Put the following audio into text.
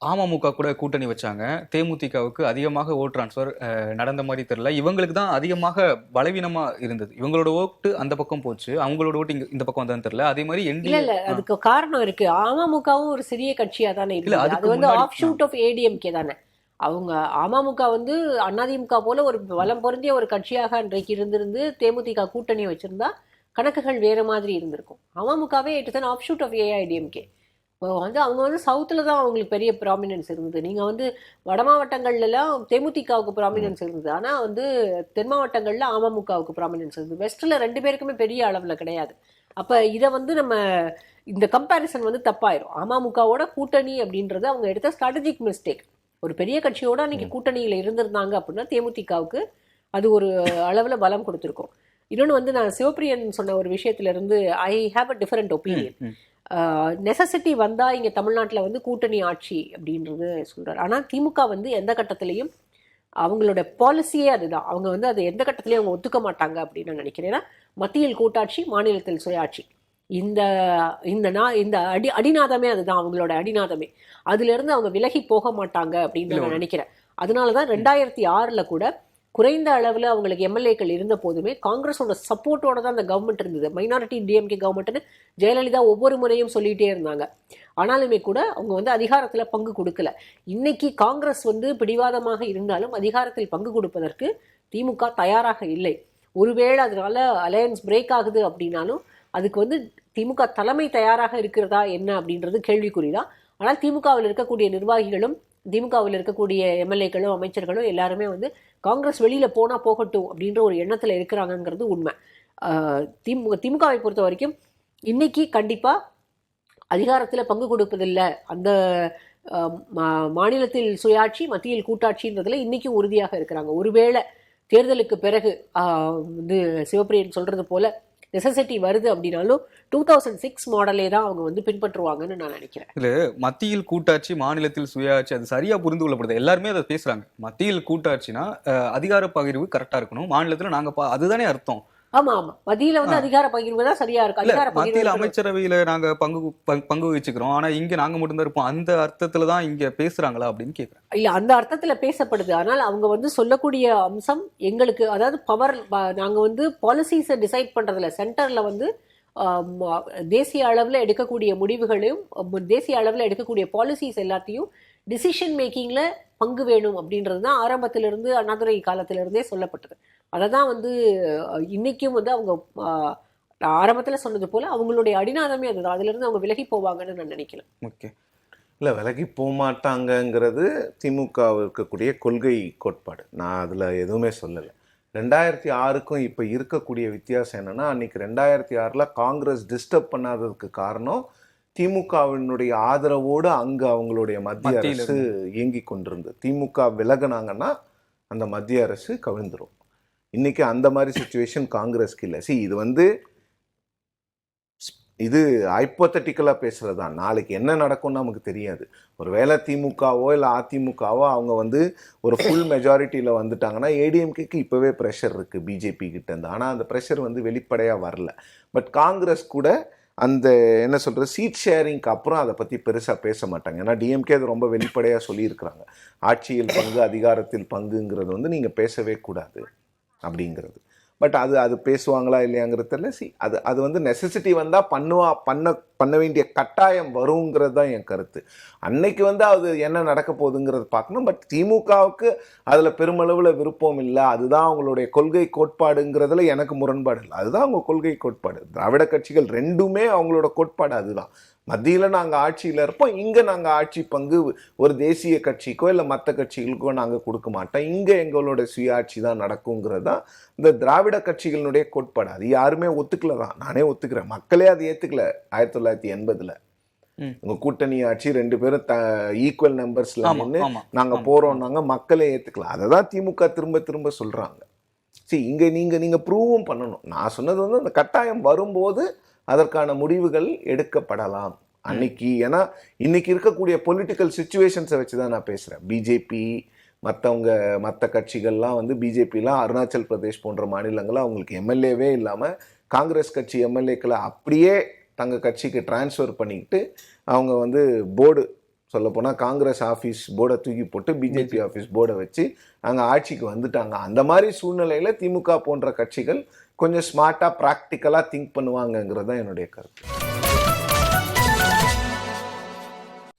அமமுக கூட கூட்டணி வச்சாங்க. தேமுதிகவுக்கு அதிகமாக ஓட் டிரான்ஸ்ஃபர் நடந்த மாதிரி தெரியல. இவங்களுக்கு தான் அதிகமாக பலவீனமா இருந்தது. இவங்களோட ஓட்டு அந்த பக்கம் போச்சு, அவங்களோட ஓட்டு இந்த பக்கம் வந்தான்னு தெரியல. அதே மாதிரி இல்ல அதுக்கு காரணம் இருக்கு. அமமுகவும் ஒரு சிறிய கட்சியா தானே இல்ல, இருந்தது. அது வந்து ஆஃப் ஷூட் ஆஃப் ஏடிஎம்கே தானே. அவங்க அமமுக வந்து அதிமுக போல ஒரு பலம் பொருந்திய ஒரு கட்சியாக அன்றைக்கு இருந்திருந்து தேமுதிக கூட்டணி வச்சிருந்தா கணக்குகள் வேற மாதிரி இருந்திருக்கும். அமமுகவே it is an offshoot of AIADMK. வந்து அவங்க வந்து சவுத்தில் தான் அவங்களுக்கு பெரிய ப்ராமினன்ஸ் இருந்தது. நீங்கள் வந்து வட மாவட்டங்கள்லாம் தேமுதிகவுக்கு ப்ராமினன்ஸ் இருந்தது, ஆனால் வந்து தென் மாவட்டங்களில் அமமுகவுக்கு ப்ராமினன்ஸ் இருந்தது. வெஸ்ட்டில் ரெண்டு பேருக்குமே பெரிய அளவில் கிடையாது. அப்போ இதை வந்து நம்ம இந்த கம்பேரிசன் வந்து தப்பாயிரும். அமமுகவோட கூட்டணி அப்படின்றது அவங்க எடுத்த ஸ்ட்ராட்டஜிக் மிஸ்டேக். ஒரு பெரிய கட்சியோட அன்னைக்கு கூட்டணியில் இருந்திருந்தாங்க அப்படின்னா தேமுதிகவுக்கு அது ஒரு அளவில் பலம் கொடுத்துருக்கும். இன்னொன்று வந்து நான் சிவப்பிரியன் சொன்ன ஒரு விஷயத்திலிருந்து I have a different opinion. Necessity வந்தால் இங்கே தமிழ்நாட்டில் வந்து கூட்டணி ஆட்சி அப்படின்றது சொல்கிறார். ஆனால் திமுக வந்து எந்த கட்டத்திலையும் அவங்களோட பாலிசியே அதுதான். அவங்க வந்து அதை எந்த கட்டத்திலையும் அவங்க ஒத்துக்க மாட்டாங்க அப்படின்னு நான் நினைக்கிறேன். ஏன்னா மத்தியில் கூட்டாட்சி, மாநிலத்தில் சுயாட்சி, இந்த இந்த அடிநாதமே அதுதான் அவங்களோட அடிநாதமே. அதுலேருந்து அவங்க விலகி போக மாட்டாங்க அப்படின்னு நான் நினைக்கிறேன். அதனால தான் 2006 கூட குறைந்த அளவில் அவங்களுக்கு எம்எல்ஏக்கள் இருந்த போதுமே காங்கிரஸோட சப்போர்ட்டோட தான் அந்த கவர்மெண்ட் இருந்தது. மைனாரிட்டி டிஎம்கே கவர்மெண்ட்னு ஜெயலலிதா ஒவ்வொரு முறையும் சொல்லிகிட்டே இருந்தாங்க. ஆனாலுமே கூட அவங்க வந்து அதிகாரத்தில் பங்கு கொடுக்கல. இன்னைக்கு காங்கிரஸ் வந்து பிடிவாதமாக இருந்தாலும் அதிகாரத்தில் பங்கு கொடுப்பதற்கு திமுக தயாராக இல்லை. ஒருவேளை அதனால அலையன்ஸ் பிரேக் ஆகுது அப்படின்னாலும் அதுக்கு வந்து திமுக தலைமை தயாராக இருக்கிறதா என்ன அப்படின்றது கேள்விக்குறிதான். ஆனால் திமுகவில் இருக்கக்கூடிய நிர்வாகிகளும் திமுகவில் இருக்கக்கூடிய எம்எல்ஏக்களும் அமைச்சர்களும் எல்லாருமே வந்து காங்கிரஸ் வெளியில போனா போகட்டும் அப்படின்ற ஒரு எண்ணத்துல இருக்கிறாங்கிறது உண்மை. திமுகவை பொறுத்த வரைக்கும் இன்னைக்கு கண்டிப்பா அதிகாரத்துல பங்கு கொடுப்பதில்லை. அந்த மாநிலத்தில் சுயாட்சி, மத்தியில் கூட்டாட்சின்றதுல இன்னைக்கும் உறுதியாக இருக்கிறாங்க. ஒருவேளை தேர்தலுக்கு பிறகு வந்து சிவப்பிரியன் சொல்றது போல நெசசிட்டி வருது அப்படின்னாலும் 2006 மாடலே தான் அவங்க வந்து பின்பற்றுவாங்கன்னு நான் நினைக்கிறேன். இல்ல, மத்தியில் கூட்டாட்சி, மாநிலத்தில் சுயாட்சி, அது சரியா புரிந்து கொள்ளப்படுது. எல்லாருமே அதை பேசுறாங்க. மத்தியில் கூட்டாட்சினா அதிகார பகிர்வு கரெக்டா இருக்கணும், மாநிலத்துல நாங்க அதுதானே அர்த்தம். ஆமா ஆமா, மத்தியில வந்து அதிகார பகிர்வு தான் சரியா இருக்கு. அதிகார மத்தியில அமைச்சரவையில நாங்க பங்கு வச்சுக்கிறோம், ஆனா இங்க நாங்க மட்டும் தான் இருப்போம், அந்த அர்த்தத்துல தான் இங்க பேசுறாங்களா அப்படின்னு கேக்குறேன். இல்ல, அந்த அர்த்தத்துல பேசப்படுது. ஆனால் அவங்க வந்து சொல்லக்கூடிய அம்சம் எங்களுக்கு, அதாவது பவர், நாங்க வந்து பாலிசிஸை டிசைட் பண்றதுல சென்டர்ல வந்து தேசிய அளவில் எடுக்கக்கூடிய முடிவுகளையும் தேசிய அளவில் எடுக்கக்கூடிய பாலிசிஸ் எல்லாத்தையும் டிசிஷன் மேக்கிங்ல பங்கு வேணும் அப்படின்றது தான் ஆரம்பத்திலிருந்து அண்ணாதுரை காலத்திலிருந்தே சொல்லப்பட்டது. அதை தான் வந்து இன்னைக்கும் வந்து அவங்க ஆரம்பத்தில் சொன்னது போல அவங்களுடைய அடிநாதமே அதுதான். அதுல இருந்து அவங்க விலகி போவாங்கன்னு நான் நினைக்கல. ஓகே, இல்லை விலகி போக மாட்டாங்கங்கிறது திமுக இருக்கக்கூடிய கொள்கை கோட்பாடு. நான் அதில் எதுவுமே சொல்லலை. 2006க்கும் இப்போ இருக்கக்கூடிய வித்தியாசம் என்னென்னா, அன்றைக்கி 2006 காங்கிரஸ் டிஸ்டர்ப் பண்ணாததுக்கு காரணம் திமுகவினுடைய ஆதரவோடு அங்கே அவங்களுடைய மத்திய அரசு இயங்கி கொண்டிருந்தது. திமுக விலகினாங்கன்னா அந்த மத்திய அரசு கவிழ்ந்துடும். இன்றைக்கி அந்த மாதிரி சுச்சுவேஷன் காங்கிரஸ்க்கு இல்லை. இது வந்து இது ஹைப்போத்தட்டிக்கலாக பேசுகிறது தான். நாளைக்கு என்ன நடக்கும்னு நமக்கு தெரியாது. ஒரு வேளை திமுகவோ இல்லை அதிமுகவோ அவங்க வந்து ஒரு ஃபுல் மெஜாரிட்டியில் வந்துட்டாங்கன்னா ஏடிஎம்கேக்கு இப்போவே ப்ரெஷர் இருக்குது பிஜேபி கிட்டேருந்து. ஆனால் அந்த ப்ரெஷர் வந்து வெளிப்படையாக வரல. பட் காங்கிரஸ் கூட அந்த என்ன சொல்கிறது சீட் ஷேரிங்க்கு அப்புறம் அதை பற்றி பெருசாக பேச மாட்டாங்க. ஏன்னா டிஎம்கே அது ரொம்ப வெளிப்படையாக சொல்லியிருக்கிறாங்க. ஆட்சியில் பங்கு, அதிகாரத்தில் பங்குங்கிறது வந்து நீங்கள் பேசவே கூடாது அப்படிங்கிறது. பட் அது பேசுவாங்களா இல்லையாங்கிறதுல அது வந்து நெசசிட்டி வந்தால் பண்ண வேண்டிய கட்டாயம் வருங்கிறது தான் என் கருத்து. அன்னைக்கு வந்து அது என்ன நடக்க போகுதுங்கிறது பார்க்கணும். பட் திமுகவுக்கு அதில் பெருமளவில் விருப்பம் இல்லை. அதுதான் அவங்களுடைய கொள்கை கோட்பாடுங்கிறதுல எனக்கு முரண்பாடு இல்லை. அதுதான் அவங்க கொள்கை கோட்பாடு. திராவிட கட்சிகள் ரெண்டுமே அவங்களோட கோட்பாடு அதுதான். மத்தியில் நாங்கள் ஆட்சியில் இருப்போம், இங்கே நாங்கள் ஆட்சி பங்கு ஒரு தேசிய கட்சிக்கோ இல்லை மற்ற கட்சிகளுக்கோ நாங்கள் கொடுக்க மாட்டோம், இங்கே எங்களோட சுயாட்சி தான் நடக்குங்கிறது தான் இந்த திராவிட கட்சிகளினுடைய கோட்பாடு. அது யாருமே ஒத்துக்கல தான், நானே ஒத்துக்கிறேன். மக்களே அது ஏற்றுக்கல. 1980 உங்கள் கூட்டணி ஆட்சி 2 பேரும் ஈக்குவல் நம்பர்ஸில் நின்று நாங்கள் போகிறோம்னாங்க, மக்களே ஏற்றுக்கல. அதை தான் திமுக திரும்ப திரும்ப சொல்கிறாங்க. இங்கே நீங்கள் ப்ரூவும் பண்ணணும். நான் சொன்னது வந்து அந்த கட்டாயம் வரும்போது அதற்கான முடிவுகள் எடுக்கப்படலாம் அன்னைக்கு. ஏன்னா இன்னைக்கு இருக்கக்கூடிய பொலிட்டிக்கல் சிச்சுவேஷன்ஸை வச்சு தான் நான் பேசுகிறேன். பிஜேபி மற்ற கட்சிகள்லாம் வந்து பிஜேபிலாம் அருணாச்சல் பிரதேஷ் போன்ற மாநிலங்கள்லாம் அவங்களுக்கு எம்எல்ஏவே இல்லாமல் காங்கிரஸ் கட்சி எம்எல்ஏக்களை அப்படியே தங்கள் கட்சிக்கு டிரான்ஸ்ஃபர் பண்ணிக்கிட்டு அவங்க வந்து போர்டு சொல்லப்போனால் காங்கிரஸ் ஆஃபீஸ் போர்டை தூக்கி போட்டு பிஜேபி ஆஃபீஸ் போர்டை வச்சு நாங்கள் ஆட்சிக்கு வந்துட்டாங்க. அந்த மாதிரி சூழ்நிலையில் திமுக போன்ற கட்சிகள் கொஞ்சம் ஸ்மார்ட்டாக ப்ராக்டிக்கலாக திங்க் பண்ணுவாங்கங்கிறது தான் என்னுடைய கருத்து.